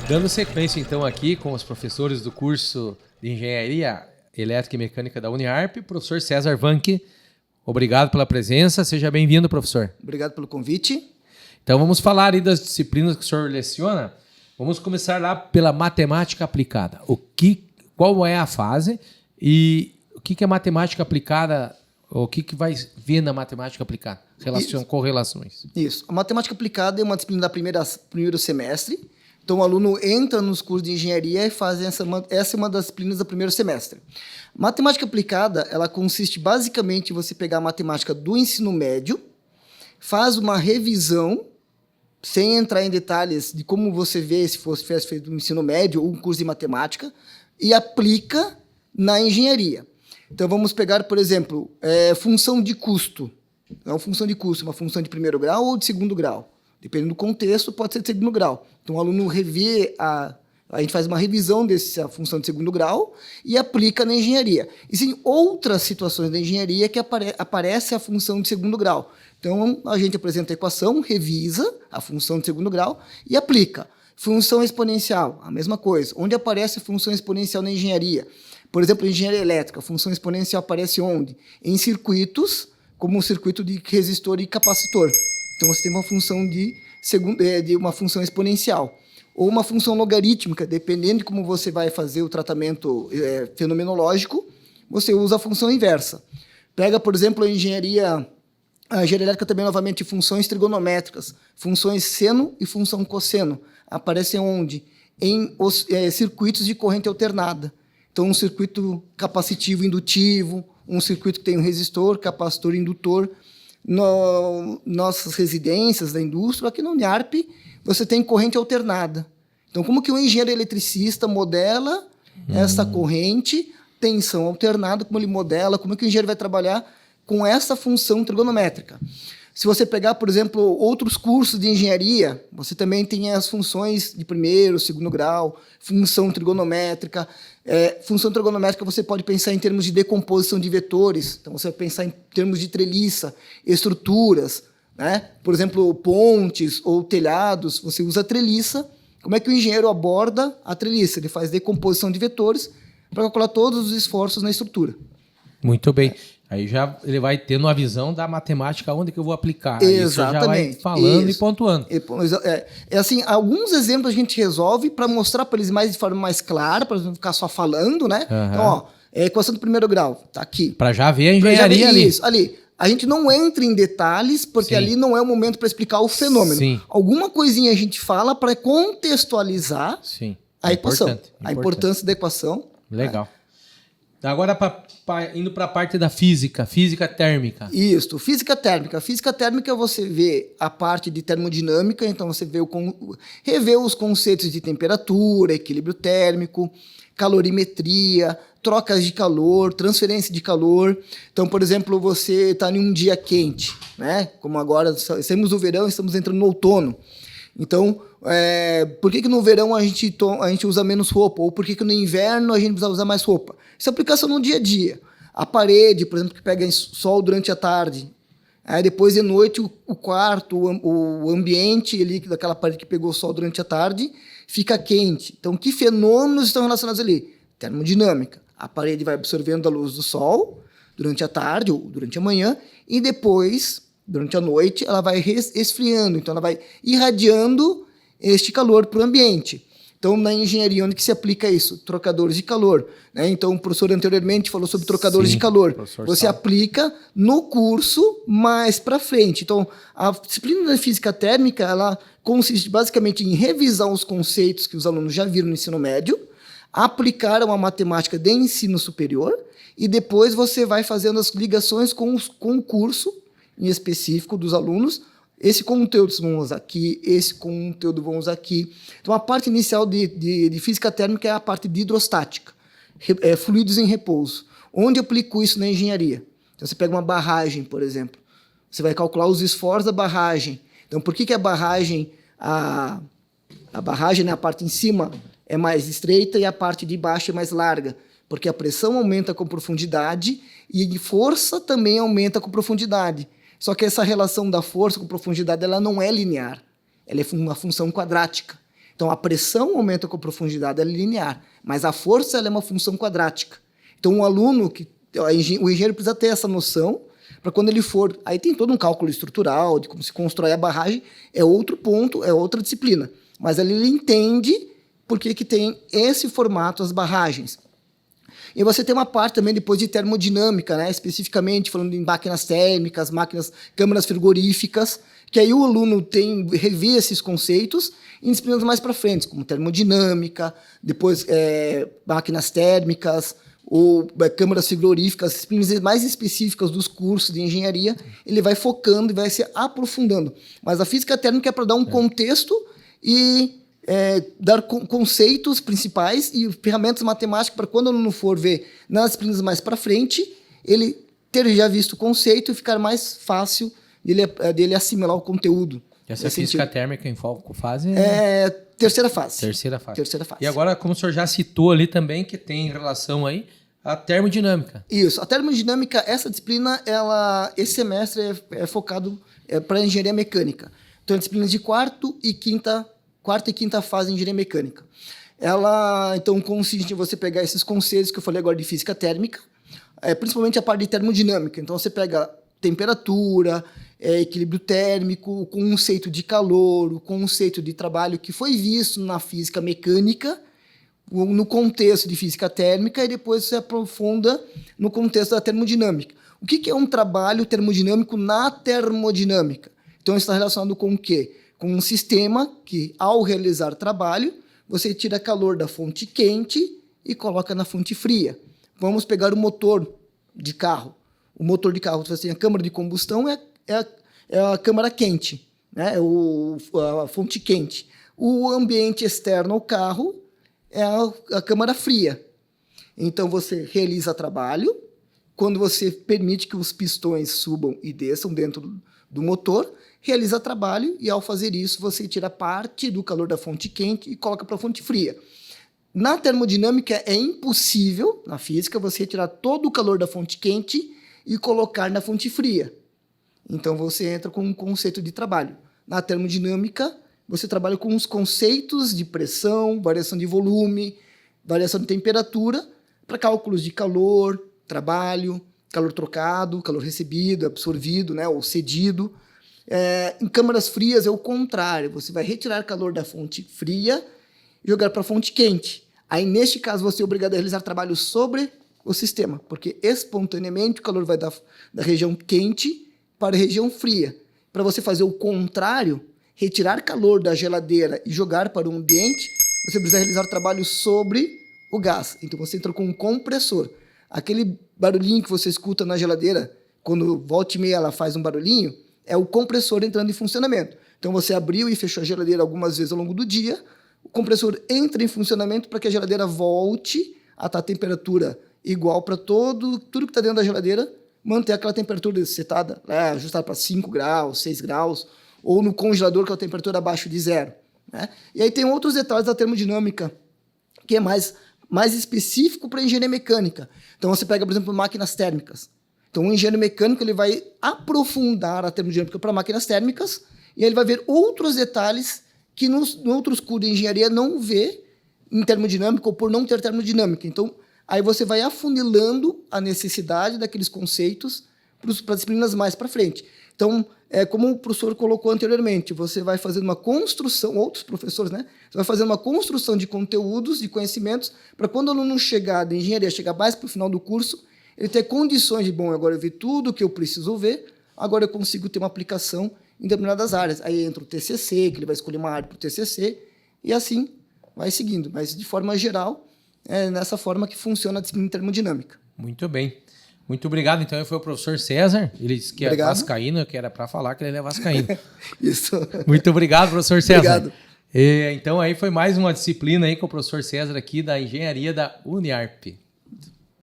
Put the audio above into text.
Dando sequência, então, aqui com os professores do curso de Engenharia Elétrica e Mecânica da Uniarp, professor César Vanck, obrigado pela presença. Seja bem-vindo, professor. Obrigado pelo convite. Então, vamos falar aí das disciplinas que o senhor leciona. Vamos começar lá pela matemática aplicada. Qual é a fase e o que é matemática aplicada? O que vai ver na matemática aplicada? Correlações. Isso. A matemática aplicada é uma disciplina da primeiro semestre. Então, o aluno entra nos cursos de engenharia e faz essa é uma das disciplinas do primeiro semestre. Matemática aplicada, ela consiste basicamente em você pegar a matemática do ensino médio, faz uma revisão, sem entrar em detalhes de como você vê se fosse feito no ensino médio ou um curso de matemática, e aplica na engenharia. Então, vamos pegar, por exemplo, função de custo. É uma função de custo, uma função de primeiro grau ou de segundo grau. Dependendo do contexto, pode ser de segundo grau. Então, o aluno revê a gente faz uma revisão dessa função de segundo grau e aplica na engenharia. Existem outras situações da engenharia que aparece a função de segundo grau. Então, a gente apresenta a equação, revisa a função de segundo grau e aplica. Função exponencial, a mesma coisa. Onde aparece a função exponencial na engenharia? Por exemplo, em engenharia elétrica, a função exponencial aparece onde? Em circuitos, como o circuito de resistor e capacitor. Então, você tem uma função de uma função exponencial. Ou uma função logarítmica, dependendo de como você vai fazer o tratamento fenomenológico, você usa a função inversa. Pega, por exemplo, a engenharia elétrica também, novamente, funções trigonométricas, funções seno e função cosseno. Aparecem onde? Em circuitos de corrente alternada. Então, um circuito capacitivo indutivo, um circuito que tem um resistor, capacitor, indutor. Nossas residências da indústria, aqui no Uniarp, você tem corrente alternada. Então, como que um engenheiro eletricista modela essa corrente, tensão alternada, como ele modela, como que o engenheiro vai trabalhar com essa função trigonométrica. Se você pegar, por exemplo, outros cursos de engenharia, você também tem as funções de primeiro, segundo grau, função trigonométrica. Função trigonométrica você pode pensar em termos de decomposição de vetores, então você vai pensar em termos de treliça, estruturas, né? Por exemplo, pontes ou telhados, você usa a treliça. Como é que o engenheiro aborda a treliça? Ele faz decomposição de vetores para calcular todos os esforços na estrutura. Muito bem. Aí já ele vai tendo uma visão da matemática onde que eu vou aplicar. Exatamente. Isso já vai falando e pontuando. Assim, alguns exemplos a gente resolve para mostrar para eles de forma mais clara, para não ficar só falando, né? Uhum. Então, ó, equação do primeiro grau, tá aqui. Para já ver a engenharia ali. Isso, ali. A gente não entra em detalhes, porque ali não é o momento para explicar o fenômeno. Sim. Alguma coisinha a gente fala para contextualizar a equação. Importante. A importância da equação. Legal. Agora, indo para a parte da física térmica. Isso, física térmica. Física térmica você vê a parte de termodinâmica, então você revê os conceitos de temperatura, equilíbrio térmico, calorimetria, trocas de calor, transferência de calor. Então, por exemplo, você está em um dia quente, né? Como agora, estamos no verão, estamos entrando no outono. Então, por que no verão a gente usa menos roupa? Ou por que no inverno a gente precisa usar mais roupa? Isso é aplicação no dia a dia. A parede, por exemplo, que pega sol durante a tarde. Aí depois de noite o quarto, o ambiente ali, daquela parede que pegou sol durante a tarde, fica quente. Então, que fenômenos estão relacionados ali? Termodinâmica. A parede vai absorvendo a luz do sol durante a tarde ou durante a manhã e depois, durante a noite, ela vai esfriando. Então, ela vai irradiando este calor para o ambiente. Então, na engenharia, onde que se aplica isso? Trocadores de calor. Né? Então, o professor anteriormente falou sobre trocadores de calor. Você aplica no curso mais para frente. Então, a disciplina da física térmica, ela consiste basicamente em revisar os conceitos que os alunos já viram no ensino médio, aplicar uma matemática de ensino superior e depois você vai fazendo as ligações com o curso em específico dos alunos. Esse conteúdo vamos usar aqui, esse conteúdo vamos usar aqui. Então, a parte inicial de física térmica é a parte de hidrostática, fluidos em repouso. Onde eu aplico isso na engenharia? Então, você pega uma barragem, por exemplo. Você vai calcular os esforços da barragem. Então, por que a barragem, a barragem, né, a parte em cima é mais estreita e a parte de baixo é mais larga? Porque a pressão aumenta com profundidade e a força também aumenta com profundidade. Só que essa relação da força com profundidade ela não é linear, ela é uma função quadrática. Então, a pressão aumenta com a profundidade, ela é linear, mas a força ela é uma função quadrática. Então, o aluno, o engenheiro precisa ter essa noção para quando ele for... Aí tem todo um cálculo estrutural de como se constrói a barragem, é outro ponto, é outra disciplina. Mas ali ele entende por que tem esse formato, as barragens. E você tem uma parte também depois de termodinâmica, né? Especificamente falando em máquinas térmicas, câmaras frigoríficas, que aí o aluno revê esses conceitos em disciplinas mais para frente, como termodinâmica, depois máquinas térmicas, ou câmaras frigoríficas, disciplinas mais específicas dos cursos de engenharia, ele vai focando e vai se aprofundando. Mas a física térmica é para dar um contexto e dar conceitos principais e ferramentas matemáticas para quando o aluno for ver nas disciplinas mais para frente, ele ter já visto o conceito e ficar mais fácil dele assimilar o conteúdo. Essa física térmica em qual fase? Terceira fase. Terceira fase. Terceira fase. E agora, como o senhor já citou ali também, que tem relação aí à termodinâmica. Isso. A termodinâmica, essa disciplina, esse semestre é focado para engenharia mecânica. Então, disciplinas de quarta e quinta fase de engenharia mecânica. Ela, então, consiste em você pegar esses conceitos que eu falei agora de física térmica, principalmente a parte de termodinâmica. Então, você pega temperatura, equilíbrio térmico, o conceito de calor, o conceito de trabalho que foi visto na física mecânica, no contexto de física térmica, e depois você aprofunda no contexto da termodinâmica. O que é um trabalho termodinâmico na termodinâmica? Então, isso está relacionado com o quê? Com um sistema que, ao realizar trabalho, você tira calor da fonte quente e coloca na fonte fria. Vamos pegar o motor de carro. O motor de carro, você tem a câmara de combustão, é a câmara quente, né? A fonte quente. O ambiente externo ao carro é a câmara fria. Então, você realiza trabalho, quando você permite que os pistões subam e desçam dentro do motor, realiza trabalho e, ao fazer isso, você tira parte do calor da fonte quente e coloca para a fonte fria. Na termodinâmica, é impossível, na física, você retirar todo o calor da fonte quente e colocar na fonte fria. Então, você entra com um conceito de trabalho. Na termodinâmica, você trabalha com os conceitos de pressão, variação de volume, variação de temperatura, para cálculos de calor, trabalho, calor trocado, calor recebido, absorvido, né, ou cedido. Em câmaras frias é o contrário. Você vai retirar calor da fonte fria e jogar para a fonte quente. Aí, neste caso, você é obrigado a realizar trabalho sobre o sistema, porque espontaneamente o calor vai da região quente para a região fria. Para você fazer o contrário, retirar calor da geladeira e jogar para o ambiente, você precisa realizar trabalho sobre o gás. Então, você entra com um compressor. Aquele barulhinho que você escuta na geladeira, quando volta e meia ela faz um barulhinho, é o compressor entrando em funcionamento. Então, você abriu e fechou a geladeira algumas vezes ao longo do dia, o compressor entra em funcionamento para que a geladeira volte a estar a temperatura igual para tudo que está dentro da geladeira, manter aquela temperatura setada, ajustada para 5 graus, 6 graus, ou no congelador, que é a temperatura abaixo de 0. Né? E aí tem outros detalhes da termodinâmica, que é mais específico para a engenharia mecânica. Então, você pega, por exemplo, máquinas térmicas. Então, o engenheiro mecânico ele vai aprofundar a termodinâmica para máquinas térmicas e ele vai ver outros detalhes que nos outros cursos de engenharia não vê em termodinâmica ou por não ter termodinâmica. Então, aí você vai afunilando a necessidade daqueles conceitos para disciplinas mais para frente. Então, como o professor colocou anteriormente, você vai fazendo uma construção, outros professores, né? Você vai fazendo uma construção de conteúdos, de conhecimentos, para quando o aluno chegar da engenharia, chegar mais para o final do curso, ele ter condições de, bom, agora eu vi tudo o que eu preciso ver, agora eu consigo ter uma aplicação em determinadas áreas. Aí entra o TCC, que ele vai escolher uma área para o TCC, e assim vai seguindo. Mas, de forma geral, é nessa forma que funciona a disciplina termodinâmica. Muito bem. Muito obrigado. Então, foi o professor César. Ele disse que é vascaíno, que era para falar que ele é vascaíno. Isso. Muito obrigado, professor César. Obrigado. Então, aí foi mais uma disciplina aí com o professor César aqui da Engenharia da Uniarp.